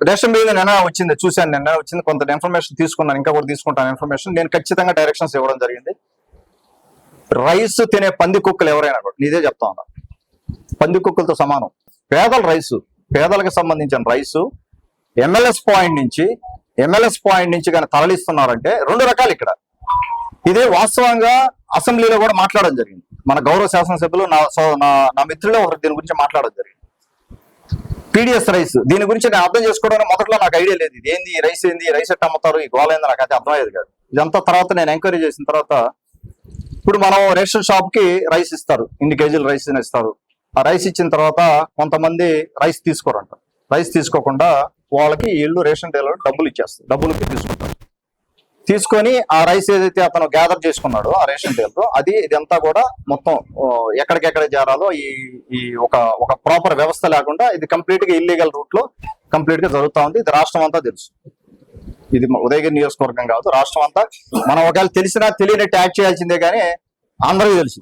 Ration మీద నిన్న వచ్చింది, చూశాను, నిన్న వచ్చింది, కొంత ఇన్ఫర్మేషన్ తీసుకున్నాను, ఇంకా కూడా తీసుకుంటాను ఇన్ఫర్మేషన్. నేను ఖచ్చితంగా డైరెక్షన్స్ ఇవ్వడం జరిగింది. రైస్ తినే పంది కుక్కలు ఎవరైనా కూడా నీదే చెప్తా ఉన్నా, పంది కుక్కలతో సమానం. పేదల రైసు, పేదలకు సంబంధించిన రైసు ఎమ్మెల్యేస్ పాయింట్ నుంచి కానీ తరలిస్తున్నారంటే రెండు రకాలు ఇక్కడ. ఇదే వాస్తవంగా అసెంబ్లీలో కూడా మాట్లాడడం జరిగింది. మన గౌరవ శాసనసభ్యులు నా మిత్రులే ఒకరు దీని గురించి మాట్లాడడం జరిగింది. పీడిఎస్ రైస్, దీని గురించి నేను అర్థం చేసుకోవడానికి మొదట్లో నాకు ఐడియా లేదు. ఇది ఏంది, ఈ రైస్ ఏంది, రైస్ ఎట్లా అమ్ముతారు, ఈ గోళ ఏంది, నాకు అయితే అర్థమయ్యేది కాదు. ఇదంతా తర్వాత నేను ఎంక్వైరీ చేసిన తర్వాత, ఇప్పుడు మనం రేషన్ షాప్ కి రైస్ ఇస్తారు, ఇన్ని కేజీలు రైస్ ఇస్తారు. ఆ రైస్ ఇచ్చిన తర్వాత కొంతమంది రైస్ తీసుకోరంట. రైస్ తీసుకోకుండా వాళ్ళకి వీళ్ళు రేషన్ డీలర్ డబ్బులు ఇచ్చేస్తారు, డబ్బులకి తీసుకుంటారు. తీసుకొని ఆ రైస్ ఏదైతే అతను గ్యాదర్ చేసుకున్నాడో ఆ రేషన్ డీలర్, ఇదంతా కూడా మొత్తం ఎక్కడికెక్కడ చేరాలో ఈ ఒక ప్రాపర్ వ్యవస్థ లేకుండా ఇది కంప్లీట్ గా ఇల్లీగల్ రూట్ లో కంప్లీట్ గా జరుగుతా ఉంది. ఇది రాష్ట్రం అంతా తెలుసు. ఇది ఉదయగిరి నియోజకవర్గం కాదు, రాష్ట్రం అంతా. మనం ఒకవేళ తెలిసినా తెలియనట్టు యాక్ట్ చేయాల్సిందే కానీ అందరికీ తెలుసు.